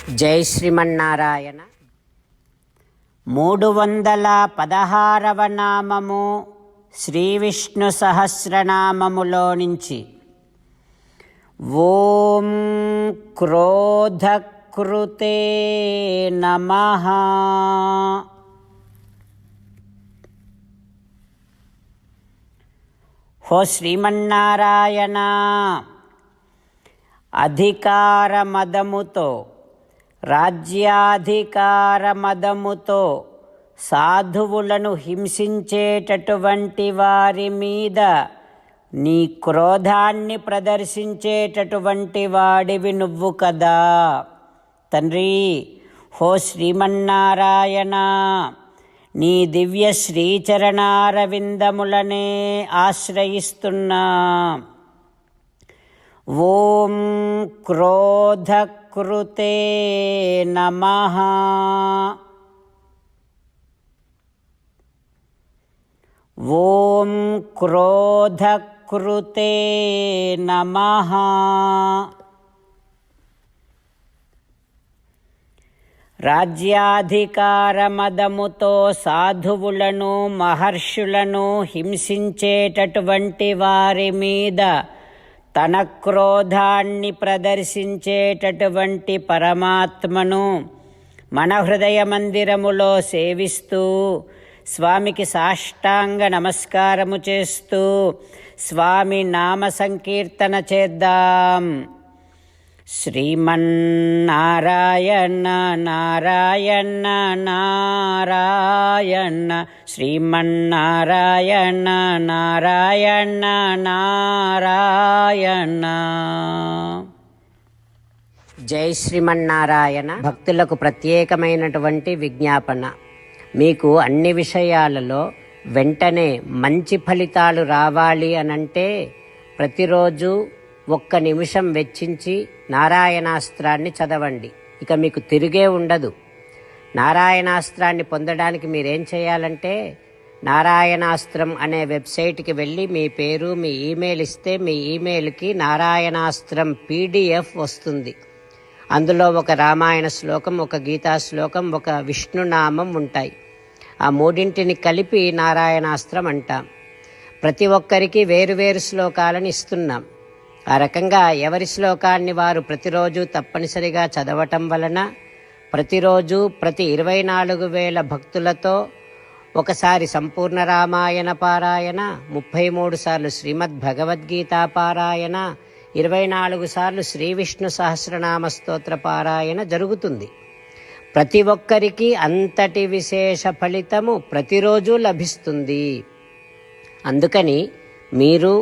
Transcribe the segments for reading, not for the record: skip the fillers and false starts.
జై శ్రీమన్నారాయణ. 316వ నామము శ్రీ విష్ణు సహస్రనామములో నుంచి ఓం క్రోధకృతే నమః. హో శ్రీమన్నారాయణ, అధికార మదముతో రాజ్యాధికార మదముతో సాధువులను హింసించేటటువంటి వారి మీద నీ క్రోధాన్ని ప్రదర్శించేటటువంటి వాడివి నువ్వు కదా తండ్రి. హో శ్రీమన్నారాయణ, నీ దివ్య శ్రీచరణారవిందములనే ఆశ్రయిస్తున్నా. ఓం క్రోధకృతే నమః. ఓం క్రోధకృతే నమః. రాజ్యాధికార మదముతో సాధువులను మహర్షులను హింసించేటటువంటి వారి మీద తన క్రోధాన్ని ప్రదర్శించేటటువంటి పరమాత్మను మన హృదయ మందిరములో సేవిస్తూ స్వామికి సాష్టాంగ నమస్కారము చేస్తూ స్వామి నామ సంకీర్తన చేద్దాం. శ్రీమన్నారాయణ నారాయణ నారాయణ, శ్రీమన్నారాయణ నారాయణ నారాయణ. జై శ్రీమన్నారాయణ. భక్తులకు ప్రత్యేకమైనటువంటి విజ్ఞాపన. మీకు అన్ని విషయాలలో వెంటనే మంచి ఫలితాలు రావాలి అనంటే ప్రతిరోజు 1 నిమిషం వెచ్చించి నారాయణాస్త్రాన్ని చదవండి. ఇక మీకు తిరిగే ఉండదు. నారాయణాస్త్రాన్ని పొందడానికి మీరేం చేయాలంటే నారాయణాస్త్రం అనే వెబ్సైట్కి వెళ్ళి మీ పేరు మీ ఈమెయిల్ ఇస్తే మీ ఈమెయిల్కి నారాయణాస్త్రం PDF వస్తుంది. అందులో ఒక రామాయణ శ్లోకం, ఒక గీతా శ్లోకం, ఒక విష్ణునామం ఉంటాయి. ఆ 3 కలిపి నారాయణాస్త్రం అంటాం. ప్రతి ఒక్కరికి వేరువేరు శ్లోకాలను ఇస్తున్నాం. ఆ రకంగా ఎవరి శ్లోకాన్ని వారు ప్రతిరోజు తప్పనిసరిగా చదవటం వలన ప్రతిరోజు ప్రతి 24,000 భక్తులతో ఒకసారి సంపూర్ణ రామాయణ పారాయణ, 33 సార్లు శ్రీమద్ భగవద్గీత పారాయణ, 24 సార్లు శ్రీ విష్ణు సహస్రనామ స్తోత్ర పారాయణ జరుగుతుంది. ప్రతి ఒక్కరికి అంతటి విశేష ఫలితము ప్రతిరోజు లభిస్తుంది. అందుకని మీరు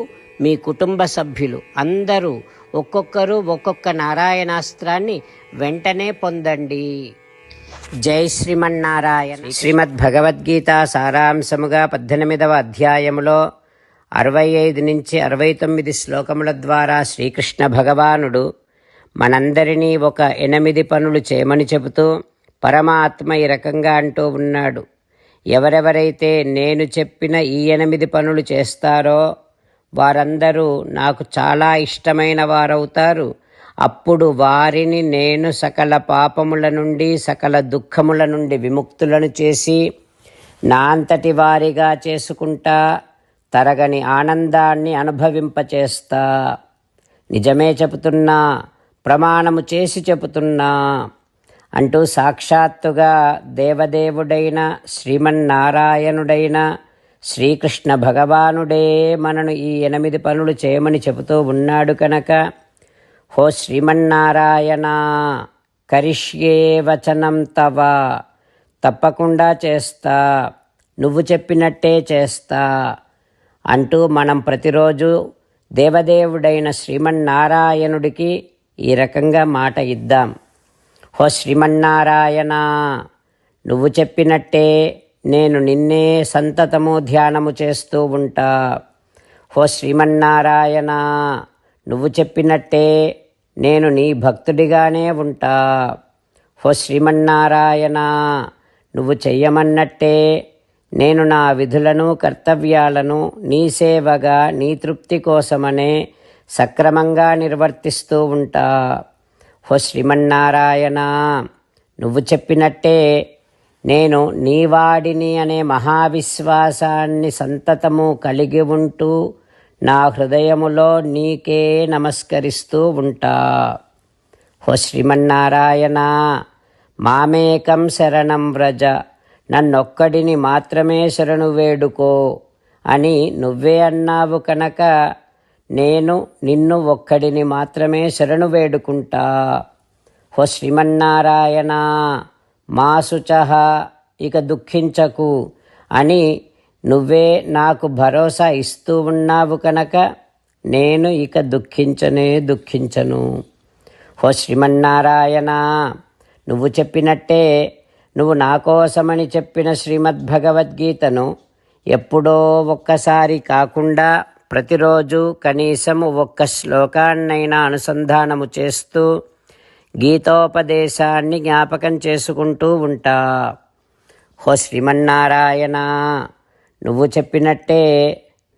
మీ కుటుంబ సభ్యులు అందరూ ఒక్కొక్కరు ఒక్కొక్క నారాయణాస్త్రాన్ని వెంటనే పొందండి. జై శ్రీమన్నారాయణ. శ్రీమద్ భగవద్గీత సారాంశముగా 18వ అధ్యాయములో 65 నుంచి 69 శ్లోకముల ద్వారా శ్రీకృష్ణ భగవానుడు మనందరినీ ఒక 8 పనులు చేయమని చెబుతూ పరమాత్మ ఈ రకంగా అంటూ ఉన్నాడు. ఎవరెవరైతే నేను చెప్పిన ఈ 8 పనులు చేస్తారో వారందరూ నాకు చాలా ఇష్టమైన వారవుతారు. అప్పుడు వారిని నేను సకల పాపముల నుండి సకల దుఃఖముల నుండి విముక్తులను చేసి నా అంతటి వారిగా చేసుకుంటా, తరగని ఆనందాన్ని అనుభవింపచేస్తా. నిజమే చెబుతున్నా, ప్రమాణము చేసి చెబుతున్నా అంటూ సాక్షాత్తుగా దేవదేవుడైన శ్రీమన్నారాయణుడైన శ్రీకృష్ణ భగవానుడే మనను ఈ 8 పనులు చేయమని చెబుతూ ఉన్నాడు కనుక, హో శ్రీమన్నారాయణ, కరిష్యే వచనం తవ, తప్పకుండా చేస్తా, నువ్వు చెప్పినట్టే చేస్తా అంటూ మనం ప్రతిరోజు దేవదేవుడైన శ్రీమన్నారాయణుడికి ఈ రకంగా మాట ఇద్దాం. హో శ్రీమన్నారాయణ, నువ్వు చెప్పినట్టే నేను నిన్నే సంతతము ధ్యానము చేస్తూ ఉంటా. హో శ్రీమన్నారాయణ, నువ్వు చెప్పినట్టే నేను నీ భక్తుడిగానే ఉంటా. హో శ్రీమన్నారాయణ, నువ్వు చెయ్యమన్నట్టే నేను నా విధులను కర్తవ్యాలను నీ సేవగా నీ తృప్తి కోసమనే సక్రమంగా నిర్వర్తిస్తూ ఉంటా. ఓ శ్రీమన్నారాయణ, నువ్వు చెప్పినట్టే నేను నీవాడిని అనే మహావిశ్వాసాన్ని సంతతము కలిగి ఉంటూ నా హృదయములో నీకే నమస్కరిస్తూ ఉంటా. ఓ శ్రీమన్నారాయణ, మామేకం శరణం వ్రజ, నన్నొక్కడిని మాత్రమే శరణు వేడుకో అని నువ్వే అన్నావు కనుక నేను నిన్ను ఒక్కడిని మాత్రమే శరణు వేడుకుంటా. ఓ శ్రీమన్నారాయణ, మా శుచః, ఇక దుఃఖించకు అని నువ్వే నాకు భరోసా ఇస్తూ ఉన్నావు కనుక నేను ఇక దుఃఖించను. ఓ శ్రీమన్నారాయణ, నువ్వు చెప్పినట్టే నువ్వు నా కోసమని చెప్పిన శ్రీమద్భగవద్గీతను ఎప్పుడో ఒక్కసారి కాకుండా ప్రతిరోజు కనీసము ఒక్క శ్లోకాన్నైనా అనుసంధానము చేస్తూ గీతోపదేశాన్ని జ్ఞాపకం చేసుకుంటూ ఉంటా. ఓ శ్రీమన్నారాయణ, నువ్వు చెప్పినట్టే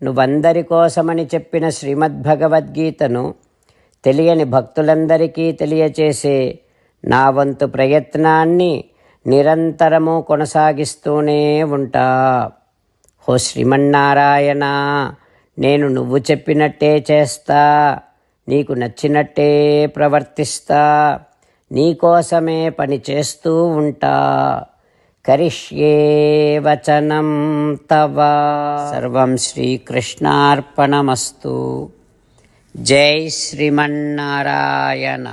నువ్వందరి కోసమని చెప్పిన శ్రీమద్భగవద్గీతను తెలియని భక్తులందరికీ తెలియచేసే నా వంతు ప్రయత్నాన్ని నిరంతరము కొనసాగిస్తూనే ఉంటా. ఓ శ్రీమన్నారాయణ, నేను నువ్వు చెప్పినట్టే చేస్తా, నీకు నచ్చినట్టే ప్రవర్తిస్తా, నీకోసమే పని చేస్తూ ఉంటా. కరిష్యే వచనం తవ. సర్వం శ్రీకృష్ణార్పణమస్తు. జై శ్రీమన్నారాయణ.